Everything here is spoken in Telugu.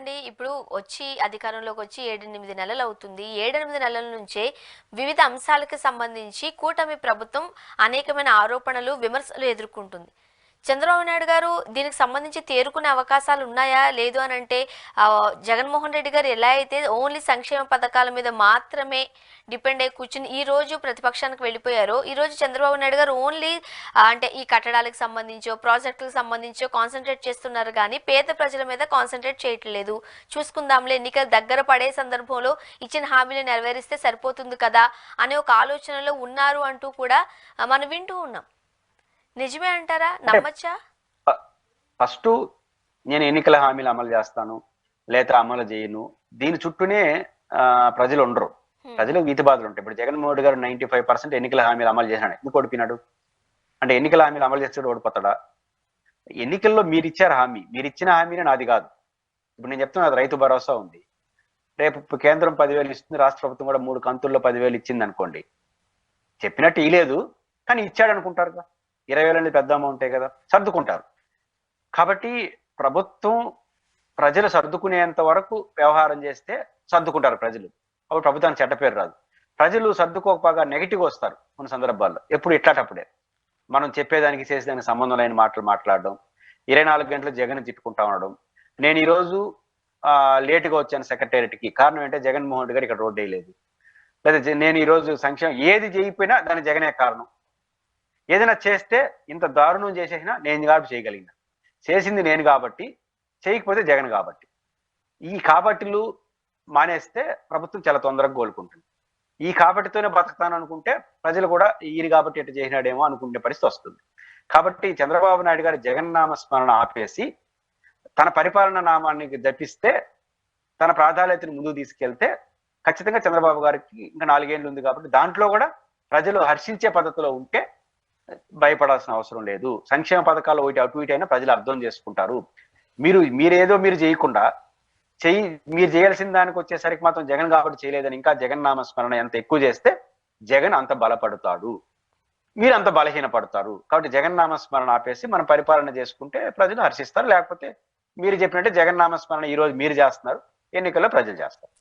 చెప్పండి. ఇప్పుడు అధికారంలోకి వచ్చి 7, 8 నెలలు అవుతుంది. 7, 8 నెలల నుంచే వివిధ అంశాలకు సంబంధించి కూటమి ప్రభుత్వం అనేకమైన ఆరోపణలు, విమర్శలు ఎదుర్కొంటుంది. చంద్రబాబు నాయుడు గారు దీనికి సంబంధించి తేరుకునే అవకాశాలు ఉన్నాయా? లేదు అనంటే జగన్మోహన్ రెడ్డి గారు ఎలా అయితే ఓన్లీ సంక్షేమ పథకాల మీద మాత్రమే డిపెండ్ అయి కూర్చుని ఈ రోజు ప్రతిపక్షానికి వెళ్ళిపోయారో, ఈ రోజు చంద్రబాబు నాయుడు గారు ఓన్లీ అంటే ఈ కట్టడాలకు సంబంధించో, ప్రాజెక్టులకు సంబంధించో కాన్సన్ట్రేట్ చేస్తున్నారు కానీ పేద ప్రజల మీద కాన్సన్ట్రేట్ చేయట్లేదు. చూసుకుందాంలే, ఎన్నికలు దగ్గర పడే సందర్భంలో ఇచ్చిన హామీలు నెరవేరిస్తే సరిపోతుంది కదా అనే ఒక ఆలోచనలో ఉన్నారు అంటూ కూడా మనం వింటూ ఉన్నాం. నిజమే అంటారా? నమ్మచ్చా? ఫస్ట్ నేను ఎన్నికల హామీలు అమలు చేస్తాను లేదా అమలు చేయను, దీని చుట్టూనే ప్రజలు ఉండరు. ప్రజలు వీతి బాధలు ఉంటాయి. ఇప్పుడు జగన్మోహన్ రెడ్డి గారు 95% ఎన్నికల హామీలు అమలు చేశాడు. ఎందుకు ఓడిపోయినాడు అంటే ఎన్నికల హామీలు అమలు చేస్తాడు ఓడిపోతాడా? ఎన్నికల్లో మీరు ఇచ్చారు హామీ, మీరు ఇచ్చిన హామీనే నాది కాదు. ఇప్పుడు నేను చెప్తున్నా రైతు భరోసా ఉంది, రేపు కేంద్రం 10,000 ఇస్తుంది, రాష్ట్ర ప్రభుత్వం కూడా 3 కంతుల్లో 10,000 ఇచ్చింది అనుకోండి. చెప్పినట్టు ఇలేదు కానీ ఇచ్చాడు అనుకుంటారు. 20,000 అనేది పెద్ద అమౌంటే కదా, సర్దుకుంటారు. కాబట్టి ప్రభుత్వం ప్రజలు సర్దుకునేంత వరకు వ్యవహారం చేస్తే సర్దుకుంటారు ప్రజలు. అప్పుడు ప్రభుత్వానికి చెడ్డ పేరు రాదు. ప్రజలు సర్దుకోకపోగా నెగిటివ్ వస్తారు కొన్ని సందర్భాల్లో. ఎప్పుడు ఇట్లాటప్పుడే మనం చెప్పేదానికి చేసేదానికి సంబంధం లేని మాటలు మాట్లాడడం, 24 గంటలు జగన్ తిట్టుకుంటా ఉండడం. నేను ఈరోజు లేటుగా వచ్చాను సెక్రటేరియట్కి, కారణం ఏంటంటే జగన్మోహన్ రెడ్డి గారు ఇక్కడ రోడ్డు వేయలేదు. లేదా నేను ఈరోజు సంక్షేమం ఏది చేయకపోయినా దాని జగనే కారణం. ఏదైనా చేస్తే ఇంత దారుణం చేసేసినా నేను కాబట్టి చేయగలిగిన, చేసింది నేను కాబట్టి, చేయకపోతే జగన్ కాబట్టి. ఈ కాబట్టిలు మానేస్తే ప్రభుత్వం చాలా తొందరగా కోలుకుంటుంది. ఈ కాబట్టితోనే బతుకుతాను అనుకుంటే ప్రజలు కూడా ఈయన కాబట్టి ఎట్టు చేసినాడేమో అనుకునే పరిస్థితి వస్తుంది. కాబట్టి చంద్రబాబు నాయుడు గారి జగన్నామ స్మరణ ఆపేసి తన పరిపాలన నామాన్ని దప్పిస్తే, తన ప్రాధాన్యతను ముందుకు తీసుకెళ్తే ఖచ్చితంగా చంద్రబాబు గారికి ఇంకా 4 ఏళ్ళు ఉంది కాబట్టి దాంట్లో కూడా ప్రజలు హర్షించే పద్ధతిలో ఉంటే భయపడాల్సిన అవసరం లేదు. సంక్షేమ పథకాలు ఒకటి అటు ఇటు అయినా ప్రజలు అర్థం చేసుకుంటారు. మీరేదో మీరు చేయకుండా మీరు చేయాల్సిన దానికి వచ్చేసరికి మాత్రం జగన్ కాబట్టి చేయలేదని ఇంకా జగన్ నామస్మరణ ఎంత ఎక్కువ చేస్తే జగన్ అంత బలపడతాడు, మీరు అంత బలహీనపడతారు. కాబట్టి జగన్ నామస్మరణ ఆపేసి మనం పరిపాలన చేసుకుంటే ప్రజలు హర్షిస్తారు. లేకపోతే మీరు చెప్పినట్టే జగన్ నామస్మరణ ఈ రోజు మీరు చేస్తున్నారు, ఎన్నికల్లో ప్రజలు చేస్తారు.